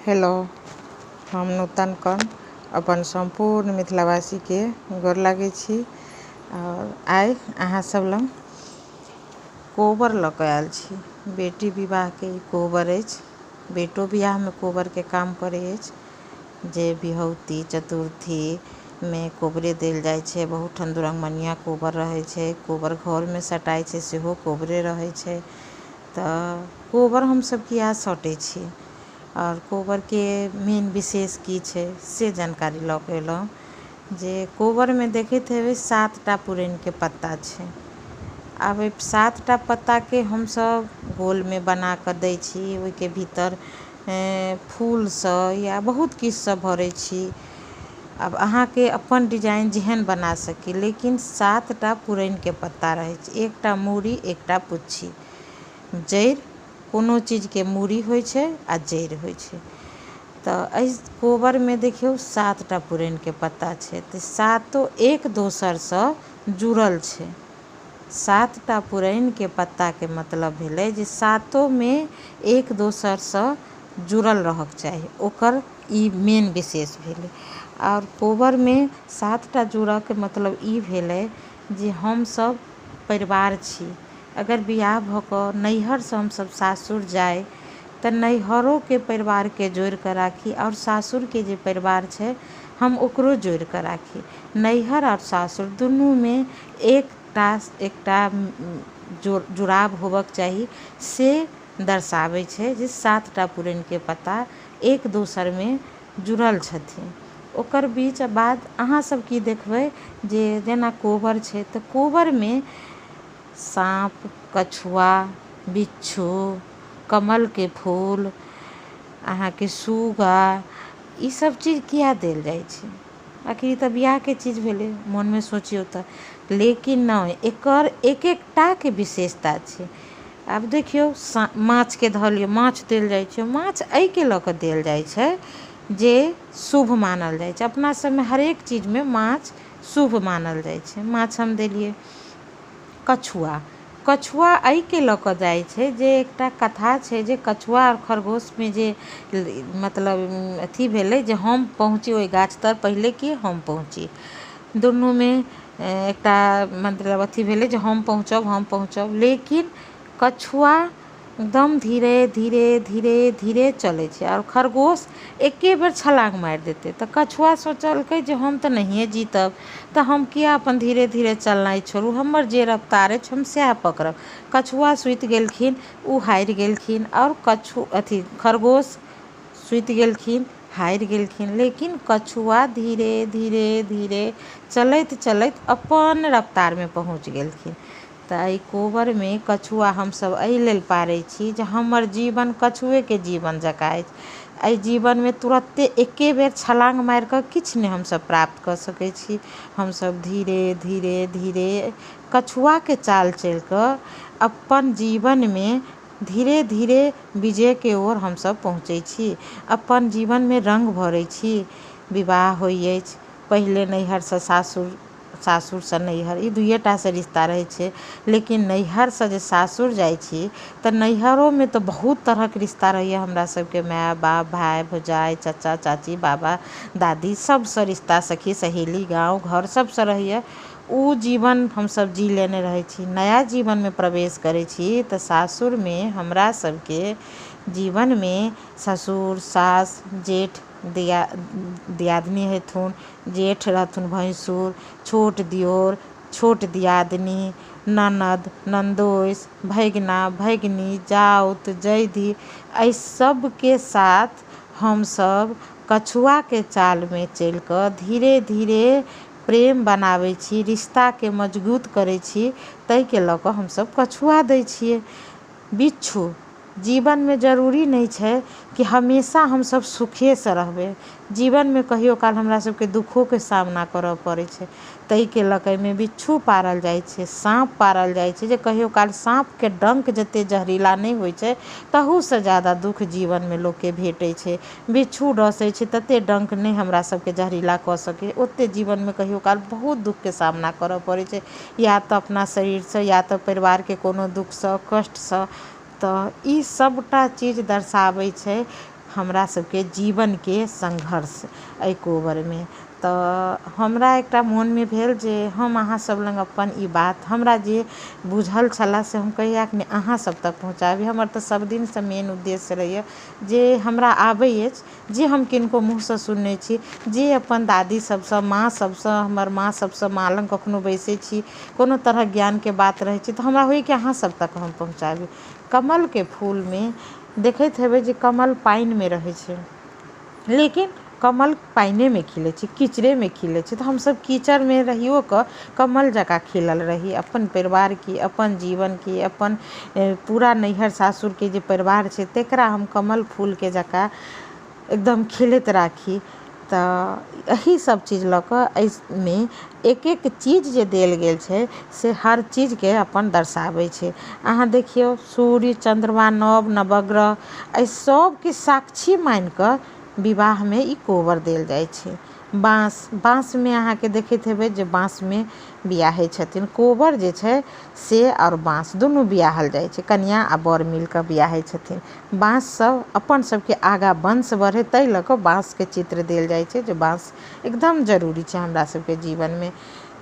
Hello, हम नूतन कण अपन सम्पूर्ण मिथिलावासी के गोर लागै छी। और आइ अहाँ सब लग कोबर लऽ कऽ आयल छी। बेटी विवाह के ई कोबर अछि। बेटो विवाह में कोबर के काम पड़ै अछि। जे बिहौती चतुर्थी में कोबरे देल जाइ छै। बहुत ठन दुरंगमनिया कोबर रहै छै। कोबर घर में सटाइ छै सेहो कोबरे रहै छै। तऽ कोबर हमसब किया सटै छी और कोबर के मेन विशेष की छै से जानकारी लऽ कऽ एलहुँ। जे कोबर में देखैत हेबै 7टा पुरैन के पत्ता छै। आब 7टा पत्ता के हमसब गोल में बना कऽ दै छी। ओहि के भीतर फूल सँ या बहुत किछु सँ भरै छी। अब अहाँ के अपन डिजाइन जेहन बना सकी, लेकिन 7टा पुरैन के पत्ता रहै छै। एकटा मूड़ी एकटा पुच्छी। जड़ि कोनो चीज के मूड़ी होइ छै आ जड़ि होइ छै। तऽ एहि कोबर में देखियौ 7टा पुरैन के पत्ता छै। तऽ सातो एक दोसर सँ जुड़ल छै। 7टा पुरैन के पत्ता के मतलब भेलै जे सातो में एक दोसर सँ जुड़ल रहक चाही। ओकर ई मेन विशेष भेलै। और कोबर में 7टा जुड़ऽ के मतलब ई भेलै जे हमसब परिवार छी। अगर बियाह भऽ कऽ नैहर सँ हमसब सासुर जाय तऽ नैहरो के परिवार के जोड़ि कऽ राखी और सासुर के जे परिवार छै हम ओकरो जोड़ि कऽ राखी। नैहर और सासुर दुनू में एकटा जुड़ाव होबक चाही से दर्शाबै छै जे 7टा पुरैन के पत्ता एक दोसर में जुड़ल छथिन। ओकर बीच बाद अहाँ सब की देखबै जे जेना कोबर छै तऽ कोबर में साँप, कछुआ, बिच्छू, कमल के फूल, अहाँ के सुगा, ई सब चीज किया देल जाइ छै? आखिर ई तऽ बियाह के चीज भेलै, मोन में सोचियौ तऽ। लेकिन नहि, एकर एक एकटा के विशेषता छै। आब देखियौ माछ के धऽ लियौ, माछ देल जाइ छै। माछ एहि के लऽ कऽ देल जाइ छै जे शुभ मानल जाइ छै। अपना सब में हरेक चीज में माछ शुभ मानल जाइ छै। माछ हम देलियै। कछुआ एहि के लऽ कऽ जाइ छै जे एकटा कथा छै जे कछुआ और खरगोश में जे मतलब अथी भेलै जे हम पहुँची ओहि गाछ तर पहिले कि हम पहुँची। दुनू में एकटा मतलब अथी भेलै जे हम पहुँचब। लेकिन कछुआ एकदम धीरे धीरे धीरे धीरे चलै छै और खरगोश एके बेर छलांग मारि देतै। तऽ कछुआ सोचलकै जे हम तऽ नहिये जीतब, तऽ हम किया अपन धीरे धीरे चलनाइ छोड़ू। हमर जे रफ्तार अछि हम सएह पकड़ब। कछुआ सुति गेलखिन, उ हारि गेलखिन और खरगोश सुति गेलखिन, हारि गेलखिन। लेकिन कछुआ धीरे धीरे धीरे चलैत चलैत अपन रफ्तार में पहुँच गेलखिन। तऽ एहि कोबर में कछुआ हमसब एहि लेल पारै छी जे हमर जीवन कछुए के जीवन जकाँ अछि। एहि जीवन में तुरत्ते एके बेर छलांग मारि कऽ किछु नहि हमसब प्राप्त कऽ सकै छी। हमसब धीरे धीरे धीरे कछुआ के चाल चलि कऽ अपन जीवन में धीरे धीरे विजय के ओर हमसब पहुँचै छी। अपन जीवन में रंग भरै छी। विवाह होइ अछि, पहिले नैहर सँ सासुर, सासुर सँ नैहर, ई दुइये टा सँ रिश्ता रहै छै। लेकिन नैहर सँ जे सासुर जाइ छी तऽ नैहरो में तऽ बहुत तरहक रिश्ता रहैए। हमरा सबके माय बाप, भाय भौजाइ, चाचा चाची, बाबा दादी सब सँ रिश्ता, सखी सहेली, गाँव घर सब सँ रहैए। उ जीवन हमसब जी लेने रहै छी। नया जीवन में प्रवेश करै छी तऽ सासुर में हमरा सबके जीवन में ससुर, सास, जेठ, दियादनी हेथुन, जेठ रहथुन भैंसुर, छोट दियोर, छोट दियादनी, ननद, नन्दोइस, भगिना, भगिनी, जाउत, जैधी, एहि सब के साथ हमसब कछुआ के चाल में चलि कऽ धीरे धीरे प्रेम बनाबै छी, रिश्ता के मजबूत करै छी। ताहि के लऽ कऽ हमसब कछुआ दै छियै। बिच्छू, जीवन में जरूरी नहि छै कि हमेशा हमसब सुखे सँ रहबै। जीवन में कहियो काल हमरा सबके दुखों के सामना करऽ पड़ै छै। ताहि के लऽ कऽ एहिमे बिच्छू पारल जाइ छै, साँप पारल जाइ छै। जे कहियो काल साँप के डंक जते जहरीला नहि होइ छै, तहू सँ ज्यादा दुःख जीवन में लोक के भेटै छै। बिच्छू डसै छै, तते डंक नहि हमरा सबके जहरीला कऽ सकै। ओते जीवन में कहियो काल बहुत दुःख के सामना करऽ पड़ै छै, या तऽ अपना शरीर सँ या तऽ परिवार के कोनो दुःख सँ, कष्ट सँ। तऽ ई सबटा चीज दर्शाबै छै हमरा सबके जीवन के संघर्ष एहि कोबर में। तऽ हमरा एकटा मोन में भेल जे हम अहाँ सब लग अपन ई बात हमरा जे बुझल छला से हम कहिया कि अहाँ सब तक पहुँचाबी। हमर तऽ सब दिन से मेन उद्देश्य रहैए जे हमरा आबै अछि, जे हम किनको मुँहसँ सुनने छी, जे अपन दादी सबसँ, माँ सबसँ, हमर माँ सबसँ, माँ लग कखनो बैसै छी, कोनो तरह ज्ञान के बात रहै छै तऽ हमरा होइए कि अहाँ सब तक हम पहुँचाबी। कमल के फूल में देखैत हेबै जे कमल पानि में रहै छै, लेकिन कमल पाइने में खिलै छै, कीचड़े में खिलै छै। तऽ हमसब कीचड़ में रहियो कऽ कमल जकाँ खिलल रही, अपन परिवार की, अपन जीवन की, अपन पूरा नैहर सासुर के जे परिवार छै तेकरा हम कमल फूल के जकाँ एकदम खिलैत राखी। तऽ एही सब चीज लऽ कऽ एहिमे एक एक चीज जे देल गेल छै से हर चीज के अपन दर्शाबै छै। अहाँ देखियौ सूर्य, चंद्रमा, नव नवग्रह एहि सब के साक्षी मान कऽ विवाह में ई कोबर देल जाइ छै। बाँस में अहाँके देखैत हेबै जे बाँस में बियाहै छथिन। कोबर जे छै से और बाँस दुनू बियाहल जाइ छै, कनिया आ बर मिल कऽ बियाहै छथिन। बाँस सब अपन सबके आगाँ वंश बढ़े ताहि लऽ कऽ बाँस के चित्र देल जाइ छै, जे बाँस एकदम जरूरी छै हमरा सबके जीवन में।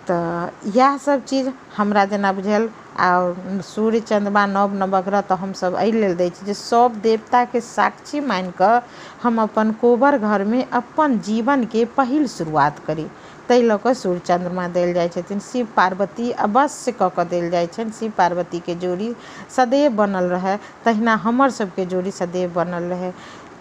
तऽ इएह सब चीज हमरा जेना बुझायल। और सूर्य, चंद्रमा, नव नवग्रह तऽ हमसब एहि लेल दै छी जे सब देवता के साक्षी मान कऽ हम अपन कोबर घर में अपन जीवन के पहिल शुरुआत करी। ताहि लऽ कऽ सूर्य चंद्रमा देल जाइ छथिन। शिव पार्वती अवश्य कऽ कऽ देल जाइ छनि। शिव पार्वती के जोड़ी सदैव बनल रहै, तहिना हमर सबके जोड़ी सदैव बनल रहै।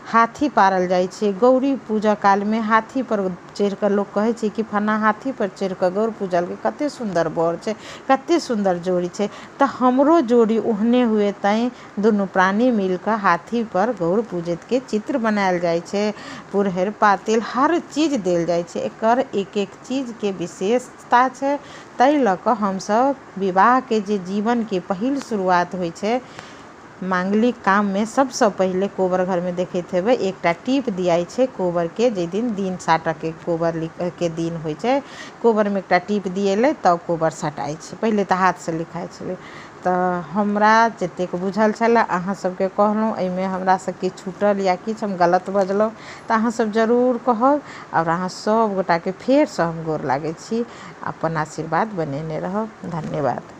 हाथी पारल जाइ छै गौरी पूजा काल में, हाथी पर चढ़ि कऽ लोक कहै छै कि फन्ना हाथी पर चढ़ि कऽ गौर पूजल के कते सुंदर बर छै, कते सुंदर जोड़ी छै। तऽ हमरो जोड़ी ओहने हुए तैं दुनू प्राणी मिल कऽ हाथी पर गौर पूजैत के चित्र बनायल जाइ छै। पुरहर पातिल हर चीज देल जाइ छै, एकर एक एक चीज के विशेषता छै। ताहि लऽ कऽ हमसब विवाह के जे जीवन के पहिल शुरुआत होइ छै मांगलिक काम में सबसँ पहिले कोबर घर में देखैत हेबै एकटा टीप दियाइ छै कोबर के, जाहि दिन साटऽ के कोबर के दिन होइ छै कोबर में एकटा टीप दिएलै तब कोबर सटाइ छै, पहिले तऽ हाथ से लिखाइ छलै। तऽ हमरा जतेक बुझल छलै अहाँ सबके कहलहुँ, एहिमे हमरा से किछु छूटल या किछु हम गलत बजलहुँ तऽ अहाँ सब जरूर कहब। और अहाँ सब गोटा के फेर से हम गोर लागै छी, अपन आशीर्वाद बनेने रहब। धन्यवाद।